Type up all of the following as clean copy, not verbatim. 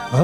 ओ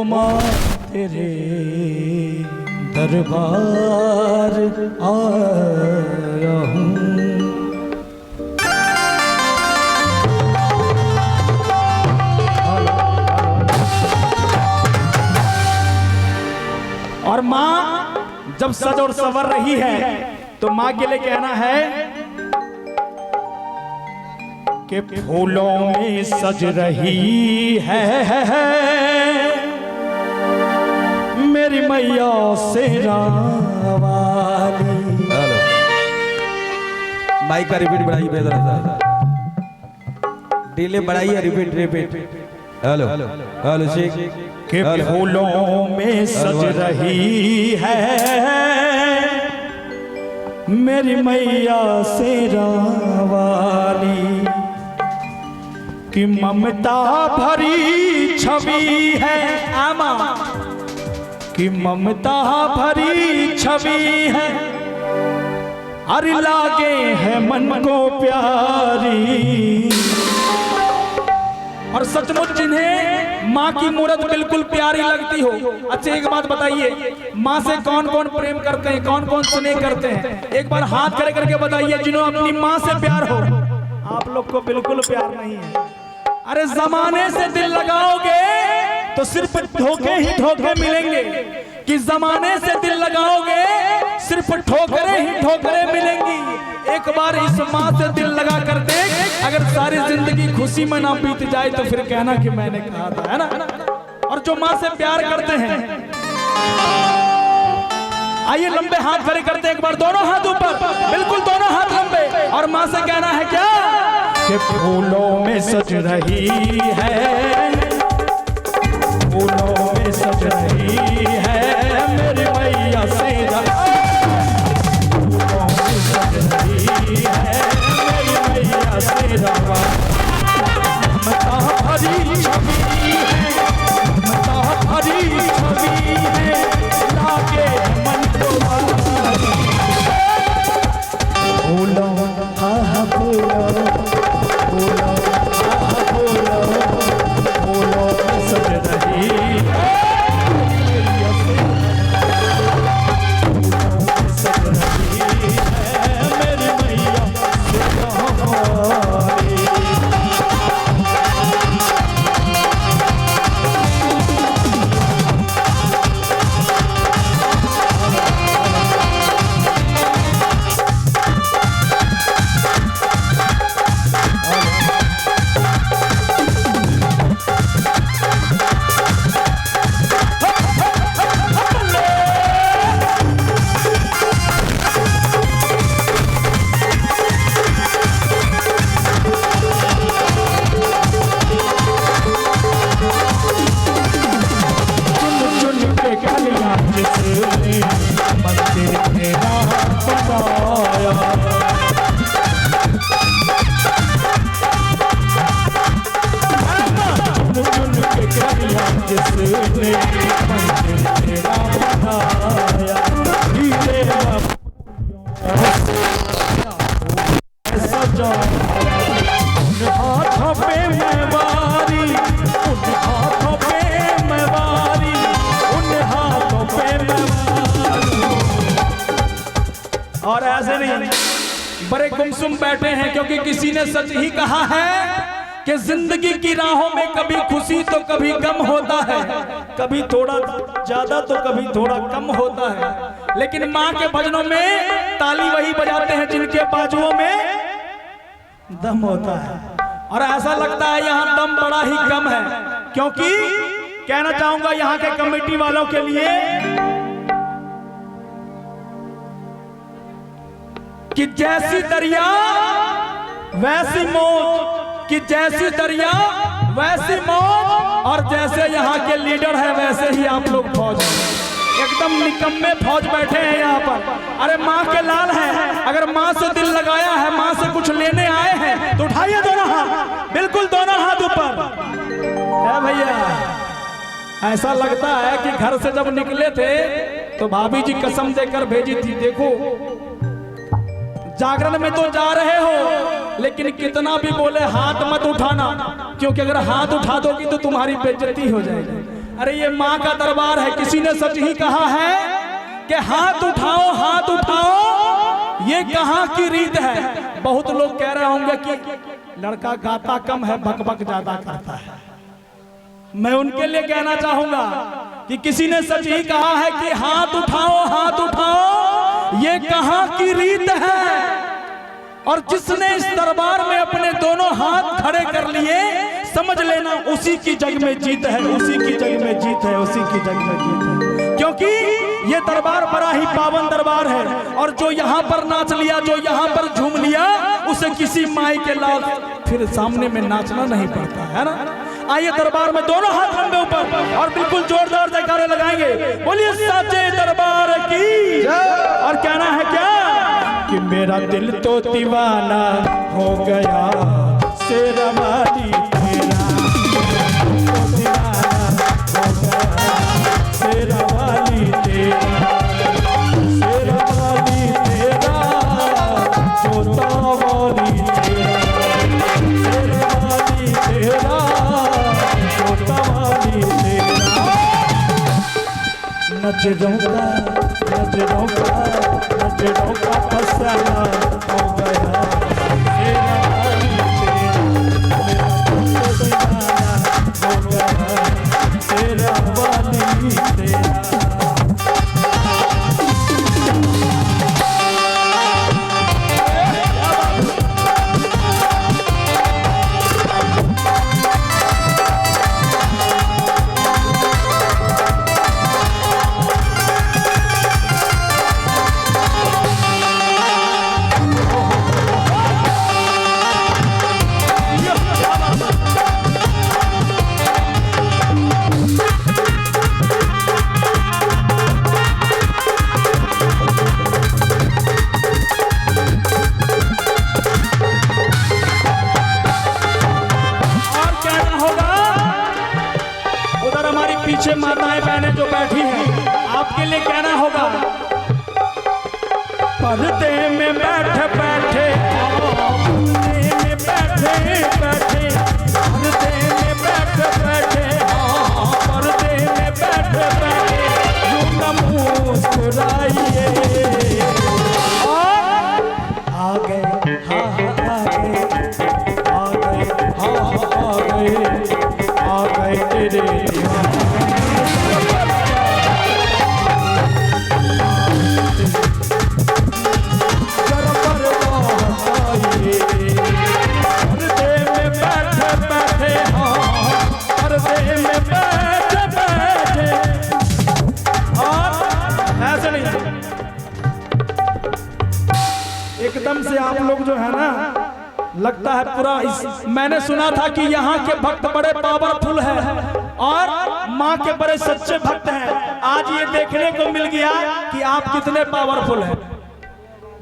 माँ तेरे दरबार आया हूँ। और माँ जब सज और संवर रही है तो माँ के लिए कहना है कि फूलों में सज रही है मेरी मैया शेरा वाली। माइक का रिपीट बढ़ाइए बेहतर डिले बढ़ाइए रिपीट हेलो हेलो शेख के फूलों में सज रही है मेरी मैया शेरा वाली कि ममता भरी छवि है आमा कि ममता भरी छवि है अरे लागे है मन को प्यारी। और सचमुच जिन्हें माँ की मूरत बिल्कुल प्यारी लगती हो, अच्छा एक बात बताइए, माँ से कौन कौन प्रेम करते हैं, कौन कौन स्नेह करते हैं? एक बार हाथ खड़े करके बताइए जिन्हों अपनी माँ से प्यार हो। आप लोग को बिल्कुल प्यार नहीं है। अरे जमाने से दिल लगाओगे तो सिर्फ धोखे ही धोखे मिलेंगे, कि जमाने से दिल लगाओगे सिर्फ ठोकरे ही ठोकरे मिलेंगी। एक बार इस माँ से दिल लगा कर देख, अगर सारी जिंदगी खुशी में ना बीत जाए तो फिर कहना कि मैंने कहा था, है ना। और जो माँ से प्यार करते हैं, आइए लंबे हाथ खड़े करते हैं, एक बार दोनों हाथ ऊपर, बिल्कुल दोनों हाथ लंबे, और माँ से कहना है क्या कि फूलों में सज रही है, फूलों में सज रही है मेरी मैया शेरा, फूलों में सज रही है मेरी मैया शेरा, ममता भरी छवि है, ममता भरी छवि है, लागे मन को फूलों हाँ फूलों फूलों हाँ फूलों फूलों में सज रही है मेरी मैया और ऐसे नहीं बड़े गुमसुम बैठे हैं, क्योंकि किसी ने सच ही कहा है कि जिंदगी की राहों में कभी खुशी तो कभी गम होता है, कभी थोड़ा ज्यादा तो कभी थोड़ा कम होता है, लेकिन माँ के भजनों में ताली वही बजाते हैं जिनके बाजुओं में दम होता है। और ऐसा लगता है यहाँ दम बड़ा ही कम है, क्योंकि कहना चाहूंगा यहाँ के कमेटी वालों के लिए कि जैसी दरिया वैसी मौत, कि जैसी दरिया वैसी मौत, और जैसे यहाँ के लीडर है वैसे ही आप लोग फौज हैं। एकदम निकम्मे फौज बैठे हैं यहाँ पर। अरे माँ के लाल हैं, अगर माँ से दिल लगाया है, माँ से कुछ लेने आए हैं तो उठाइए दोनों हाथ, बिल्कुल दोनों हाथ ऊपर। है भैया, ऐसा लगता है कि घर से जब निकले थे तो भाभी जी कसम देकर भेजी थी, देखो जागरण में तो जा रहे हो लेकिन कितना भी बोले हाथ मत उठाना, क्योंकि अगर हाथ उठा दोगी तो तुम्हारी बेइज्जती हो जाएगी। अरे ये माँ का दरबार है, किसी ने सच ही कहा है कि हाथ उठाओ हाथ उठाओ, ये कहाँ की रीत है। बहुत लोग कह रहे होंगे कि लड़का गाता कम है बकबक ज्यादा करता है। मैं उनके लिए कहना चाहूंगा कि किसी ने सच ही कहा है कि हाथ उठाओ, ये कहाँ की रीत है। और जिसने इस दरबार में अपने दोनों हाथ खड़े कर लिए, समझ लेना उसी की जग में जीत है, उसी की जग में जीत है, उसी की जग में जीत है। क्योंकि ये दरबार बड़ा ही पावन दरबार है, और जो यहाँ पर नाच लिया, जो यहाँ पर झूम लिया, उसे किसी माई के लाल फिर सामने में नाचना नहीं पड़ता है ना। आइए दरबार में दोनों हाथ लंबे ऊपर और बिल्कुल जोरदार जयकारे लगाएंगे। बोलिए साचे दरबार की। और कहना है क्या कि मेरा दिल तो दीवाना हो गया शेरा वाली तेरा, तो दीवाना हो गया शेरा वाली तेरा, शेरा वाली तेरा, जोता वाली तेरा, शेरा वाली तेरा, जोता वाली तेरा। नजरों का फसाना हो गया शेरा वाली तेरा, मेरा तो दीवाना हो गया शेरा वाली तेरा। पीछे माताएं बहनें जो बैठी हैं, आपके लिए कहना होगा, पर्दे में बैठे बैठे, पर्दे में बैठे बैठे, पर्दे में बैठे बैठे, पर्दे में बैठे बैठे, यूं मुस्कुराइए। और आ गए हाँ आ गए, आ गए हाँ आ गए, आ गए तेरे एकदम से आप लोग जो है ना, लगता है पूरा मैंने सुना था कि यहाँ के भक्त बड़े पावरफुल हैं और माँ के बड़े सच्चे भक्त हैं। आज ये देखने को मिल गया कि आप कितने पावरफुल हैं।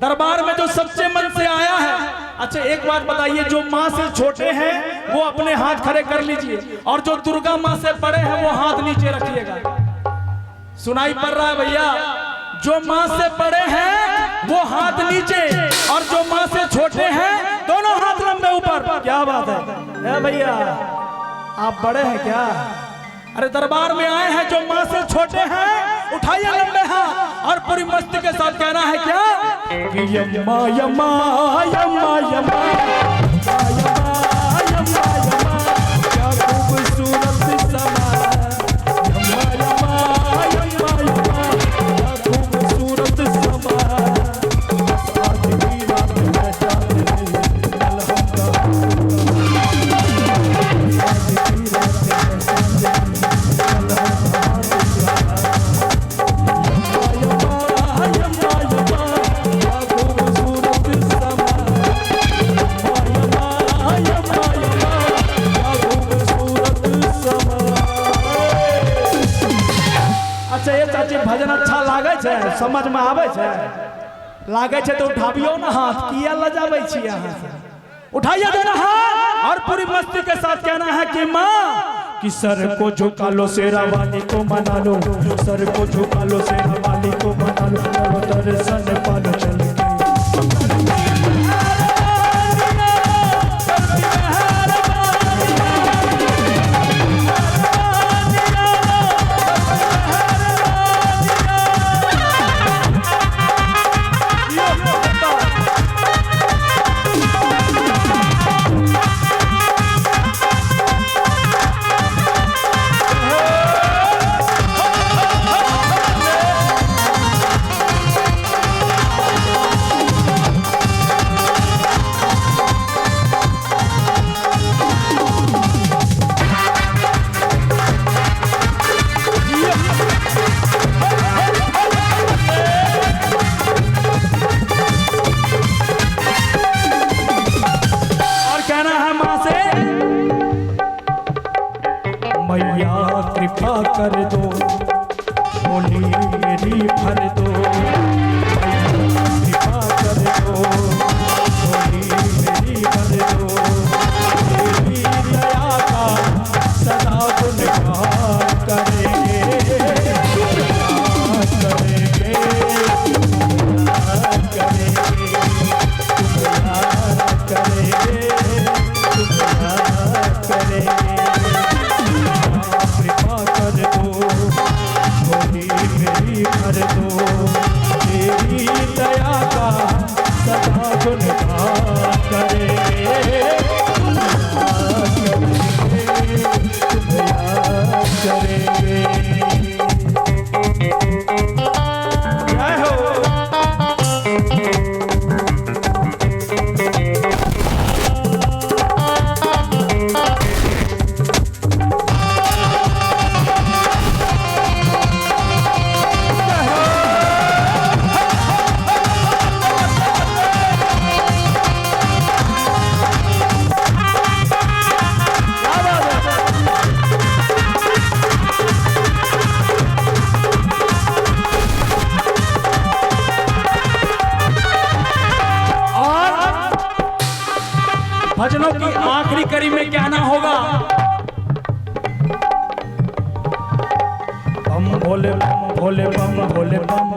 दरबार में जो सच्चे मन से आया है, अच्छा एक बात बताइए, जो माँ से छोटे हैं वो अपने हाथ खड़े कर लीजिए, और जो दुर्गा माँ से बड़े हैं वो हाथ नीचे रखिएगा। सुनाई पड़ रहा है भैया? जो माँ से बड़े हैं वो हाथ नीचे, और जो माँ से छोटे हैं दोनों हाथ लंबे ऊपर। क्या बात है भैया, आप बड़े हैं क्या? अरे दरबार में आए हैं जो माँ से छोटे हैं, उठाइए लंबे हाथ और पूरी मस्ती के साथ कहना है क्या कि यम्मा यम्मा यम्मा यम्मा यम्मा यम्मा यम्मा, क्या खूबसूरत समा, यम्मा यम्मा यम्मा यम्मा, क्या खूबसूरत समा, आज की रात मैं जाने कल हम अच्छा ये चाची भजन अच्छा लागे छे, समझ में आवे छे, लागे छे तो उठाबियो ना हाथ, किया लजाबै छी अहाँ से? उठाइए दोनों हाथ और पूरी मस्ती के साथ कहना है कि माँ कि सर को झुका लो शेरा वाली को मना लो, सर को झुका लो शेरा वाली को मना लो, चलो दर्शन पालो चल के। मैया कृपा कर दो, बोली मेरी भर दो, मैया कृपा कर दो, बोली मेरी भर दो, तेरी दया का सदा गुणगान करेंगे, गुणगान करेंगे, गुणगान करेंगे, गुणगान करेंगे, गुणगान करेंगे। मेरी भर दो, तेरी दया का सदा गुणगान करेंगे, याद करेंगे। जय हो। भजनों की आखिरी कड़ी में कहना होगा बम भोले बम भोले बम भोले बम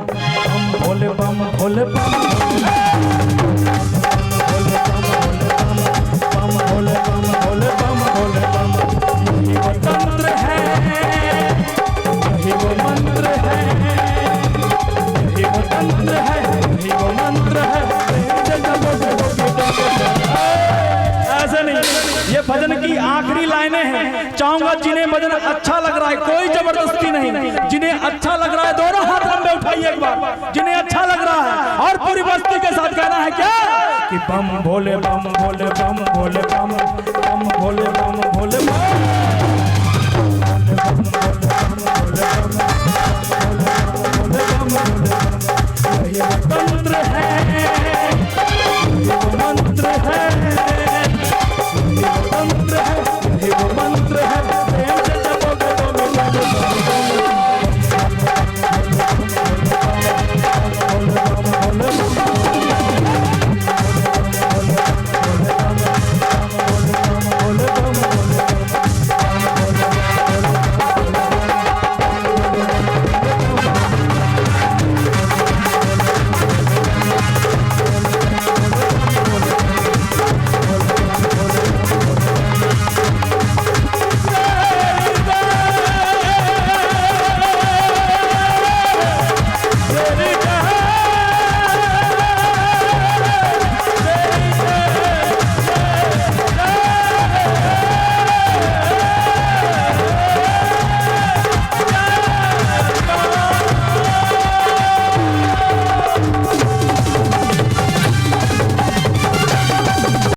बम भोले बम भोले बम भोले बम भोले बम भोले बम भोले बम यही वो तंत्र है, यही वो मंत्र है, यही वो तंत्र है, यही वो मंत्र है। ऐसे नहीं, ये भजन की आखिरी लाइनें हैं। चाहूंगा जिन्हें भजन अच्छा लग रहा है, कोई जबरदस्ती नहीं, जिन्हें अच्छा लग रहा है दोनों हाथ लंबे उठाइए एक बार, जिन्हें अच्छा लग रहा है, और पूरी मस्ती के साथ कहना है क्या कि बम भोले बम भोले बम भोले बम बम भोले बम भोले बम।